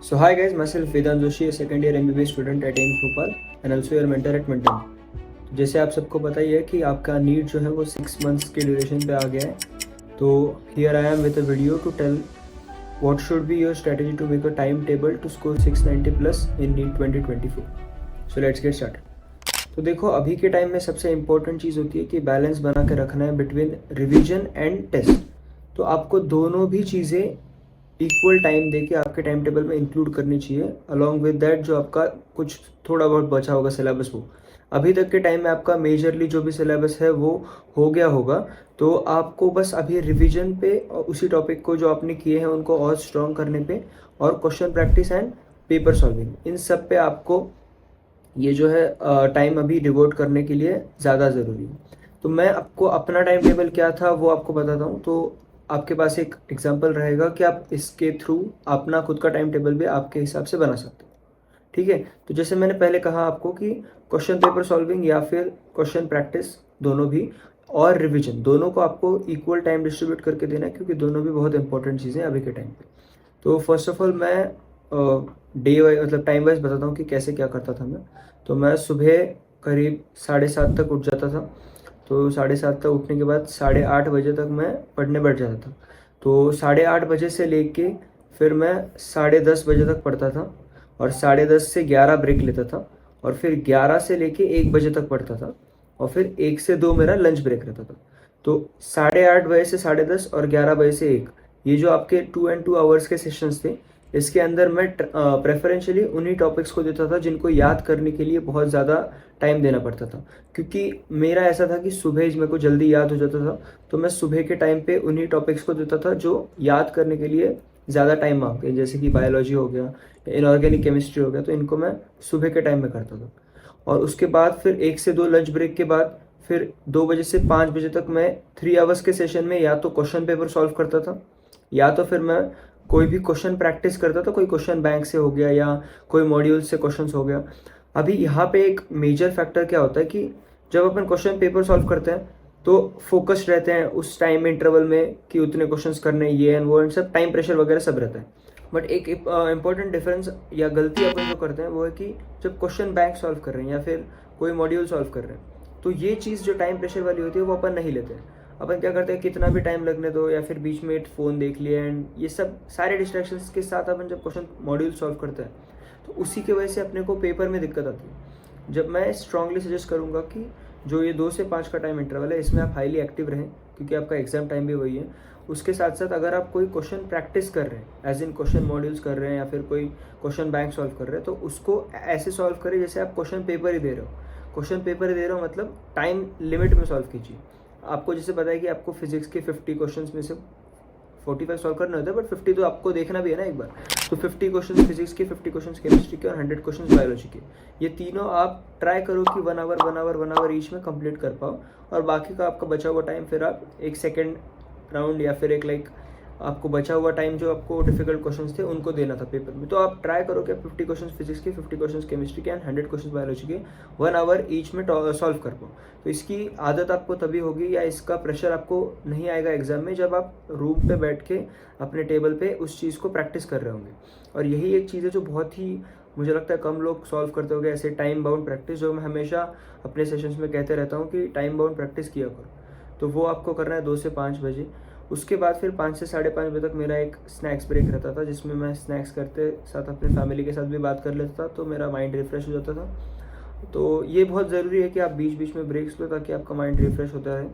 So hi guys, myself Vedant Joshi, a second year MBBS student at AIMS Bhopal and also your mentor at Minton. जैसे आप सबको पता ही है कि आपका नीट जो है वो 6 मंथ्स के ड्यूरेशन पे आ गया है. तो here I am with a video to tell what should be your strategy to make a timetable to score 690 plus in NEET 2024. So let's get started. तो देखो, अभी के टाइम में सबसे इम्पोर्टेंट चीज़ होती है कि बैलेंस बना के रखना है बिटवीन रिवीजन एंड टेस्ट. तो आपको दोनों भी चीज़ें इक्वल टाइम देके आपके टाइम टेबल में इंक्लूड करनी चाहिए. अलॉन्ग विद दैट जो आपका कुछ थोड़ा बहुत बचा होगा सिलेबस, वो अभी तक के टाइम में आपका मेजरली जो भी सिलेबस है वो हो गया होगा. तो आपको बस अभी रिवीजन पे और उसी टॉपिक को जो आपने किए हैं उनको और स्ट्रॉन्ग करने पे और question practice and paper solving, इन सब पे आपको ये जो है टाइम अभी डिवोट करने के लिए ज़्यादा ज़रूरी है. तो मैं आपको अपना टाइम टेबल क्या था वो आपको बताता हूँ. तो आपके पास एक एग्जांपल रहेगा कि आप इसके थ्रू अपना खुद का टाइम टेबल भी आपके हिसाब से बना सकते हो. ठीक है. तो जैसे मैंने पहले कहा आपको कि क्वेश्चन पेपर सॉल्विंग या फिर क्वेश्चन प्रैक्टिस, दोनों भी, और रिविजन, दोनों को आपको इक्वल टाइम डिस्ट्रीब्यूट करके देना है क्योंकि दोनों भी बहुत इंपॉर्टेंट चीज़ें हैं अभी के टाइम पे. तो फर्स्ट ऑफ ऑल मैं डे वाइज मतलब टाइम वाइज बताता हूँ कि कैसे क्या करता था मैं. तो मैं सुबह करीब 7:30 तक उठ जाता था. तो 7:30 तक उठने के बाद 8:30 बजे तक मैं पढ़ने बैठ जाता था. तो 8:30 बजे से लेके फिर मैं 10:30 बजे तक पढ़ता था और 10:30 से 11 ब्रेक लेता था और फिर 11 से लेके 1 बजे तक पढ़ता था और फिर 1 से 2 मेरा लंच ब्रेक रहता था. तो 8:30 बजे से 10:30 और 11 बजे से 1, ये जो आपके 2 and 2 आवर्स के सेशंस थे, इसके अंदर मैं प्रेफरेंशियली उन्हीं टॉपिक्स को देता था जिनको याद करने के लिए बहुत ज़्यादा टाइम देना पड़ता था. क्योंकि मेरा ऐसा था कि सुबह मेरे को जल्दी याद हो जाता था, तो मैं सुबह के टाइम पे उन्हीं टॉपिक्स को देता था जो याद करने के लिए ज़्यादा टाइम मांगते हैं, जैसे कि बायोलॉजी हो गया, इनऑर्गेनिक केमिस्ट्री हो गया. तो इनको मैं सुबह के टाइम में करता था. और उसके बाद फिर 1 से 2 लंच ब्रेक के बाद फिर 2 बजे से 5 बजे तक मैं 3 आवर्स के सेशन में या तो क्वेश्चन पेपर सॉल्व करता था या तो फिर मैं कोई भी क्वेश्चन प्रैक्टिस करता था. कोई क्वेश्चन बैंक से हो गया या कोई मॉड्यूल से क्वेश्चंस हो गया. अभी यहाँ पे एक मेजर फैक्टर क्या होता है कि जब अपन क्वेश्चन पेपर सॉल्व करते हैं तो फोकस्ड रहते हैं उस टाइम इंटरवल में कि उतने क्वेश्चंस करने, ये एंड वो एंड सब, टाइम प्रेशर वगैरह सब रहता है. बट एक इंपॉर्टेंट डिफरेंस या गलती अपन जो करते हैं वो है कि जब क्वेश्चन बैंक सॉल्व कर रहे हैं या फिर कोई मॉड्यूल सॉल्व कर रहे हैं तो ये चीज़ जो टाइम प्रेशर वाली होती है वो अपन नहीं लेते हैं. अपन क्या करते हैं, कितना भी टाइम लगने दो या फिर बीच में फ़ोन देख लिया एंड ये सब सारे डिस्ट्रैक्शंस के साथ अपन जब क्वेश्चन मॉड्यूल सॉल्व करते हैं तो उसी की वजह से अपने को पेपर में दिक्कत आती है. जब मैं स्ट्रांगली सजेस्ट करूँगा कि जो ये 2 से 5 का टाइम इंटरवल है इसमें आप हाईली एक्टिव रहें क्योंकि आपका एग्जाम टाइम भी वही है. उसके साथ साथ अगर आप कोई क्वेश्चन प्रैक्टिस कर रहे हैं, एज इन क्वेश्चन मॉड्यूल्स कर रहे हैं या फिर कोई क्वेश्चन बैंक सॉल्व कर रहे हैं, तो उसको ऐसे सॉल्व करें जैसे आप क्वेश्चन पेपर ही दे रहे हो. क्वेश्चन पेपर ही दे रहे हो मतलब टाइम लिमिट में सॉल्व कीजिए. आपको जैसे पता है कि आपको फिजिक्स के 50 क्वेश्चंस में से 45 सॉल्व करने होते हैं, बट 50 तो आपको देखना भी है ना एक बार. तो 50 क्वेश्चन फिजिक्स के, 50 क्वेश्चन केमिस्ट्री के और 100 क्वेश्चन बायोलॉजी के, ये तीनों आप ट्राई करो कि 1 आवर ईच में कंप्लीट कर पाओ. और बाकी का आपका बचा हुआ टाइम फिर आप एक सेकेंड राउंड या फिर एक आपको बचा हुआ टाइम जो आपको डिफिकल्ट क्वेश्चंस थे उनको देना था पेपर में. तो आप ट्राई करो कि 50 क्वेश्चन फिजिक्स के, 50 क्वेश्चन केमिस्ट्री के एंड 100 क्वेश्चन बायोलॉजी के 1 आवर ईच में सॉल्व कर पाओ. तो इसकी आदत आपको तभी होगी या इसका प्रेशर आपको नहीं आएगा एग्जाम में जब आप रूम पे बैठ के अपने टेबल पे उस चीज़ को प्रैक्टिस कर रहे होंगे. और यही एक चीज़ है जो बहुत ही मुझे लगता है कम लोग सॉल्व करते होंगे, ऐसे टाइम बाउंड प्रैक्टिस, जो मैं हमेशा अपने सेशंस में कहते रहता हूँ कि टाइम बाउंड प्रैक्टिस किया करो. तो वो आपको करना है 2 से 5 बजे. उसके बाद फिर 5 से 5:30 बजे तक मेरा एक स्नैक्स ब्रेक रहता था जिसमें मैं स्नैक्स करते साथ अपने फैमिली के साथ भी बात कर लेता था, तो मेरा माइंड रिफ्रेश हो जाता था. तो ये बहुत ज़रूरी है कि आप बीच बीच में ब्रेक्स लो ताकि आपका माइंड रिफ्रेश होता रहे.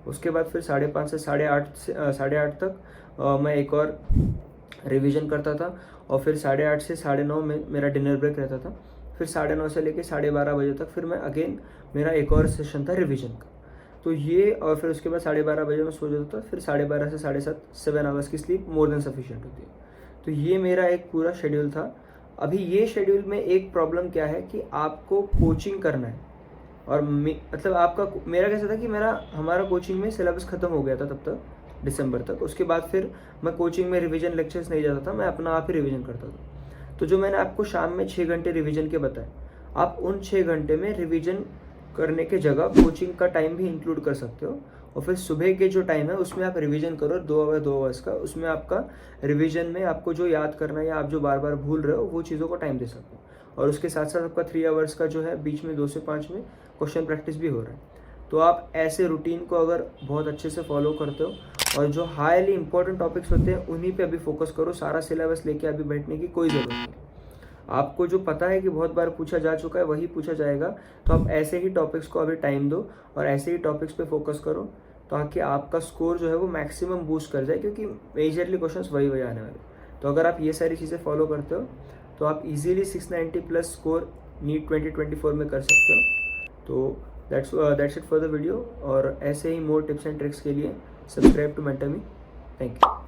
उसके बाद फिर 5:30 से 8:30 तक मैं एक और रिवीजन करता था और फिर 8:30 से 9:30 में मेरा डिनर ब्रेक रहता था. फिर 9:30 से लेकर 12:30 बजे तक फिर मैं अगेन मेरा एक और सेशन था रिवीजन का. तो ये, और फिर उसके बाद 12:30 बजे मैं सो जाता था. फिर 12:30 से 7:30 7 आवर्स की स्लीप मोर देन सफिशिएंट होती है. तो ये मेरा एक पूरा शेड्यूल था. अभी ये शेड्यूल में एक प्रॉब्लम क्या है कि आपको कोचिंग करना है और मतलब आपका, मेरा कैसा था कि हमारा कोचिंग में सिलेबस ख़त्म हो गया था तब तक, दिसंबर तक. उसके बाद फिर मैं कोचिंग में रिवीजन लेक्चर्स नहीं जाता था, मैं अपना आप ही रिवीजन करता था. तो जो मैंने आपको शाम में 6 घंटे रिवीजन के बताए, आप उन 6 घंटे में रिवीजन करने के जगह कोचिंग का टाइम भी इंक्लूड कर सकते हो और फिर सुबह के जो टाइम है उसमें आप रिवीजन करो 2 आवर्स का। उसमें आपका रिवीजन में आपको जो याद करना है या आप जो बार बार भूल रहे हो वो चीज़ों को टाइम दे सको। और उसके साथ साथ आपका 3 आवर्स का जो है बीच में 2 से 5 में क्वेश्चन प्रैक्टिस भी हो रहा है। तो आप ऐसे रूटीन को अगर बहुत अच्छे से फॉलो करते हो और जो हाईली इंपॉर्टेंट टॉपिक्स होते हैं उन्हीं पे अभी फोकस करो। सारा सिलेबस लेके अभी बैठने की कोई ज़रूरत नहीं। आपको जो पता है कि बहुत बार पूछा जा चुका है वही पूछा जाएगा, तो आप ऐसे ही टॉपिक्स को अभी टाइम दो और ऐसे ही टॉपिक्स पे फोकस करो ताकि आपका स्कोर जो है वो मैक्सिमम बूस्ट कर जाए, क्योंकि मेजरली क्वेश्चंस वही आने वाले। तो अगर आप ये सारी चीज़ें फॉलो करते हो तो आप इजीली 690 प्लस स्कोर नीट 2024 में कर सकते हो। तो that's it for the video. और ऐसे ही मोर टिप्स एंड ट्रिक्स के लिए subscribe to mentor me. Thank you.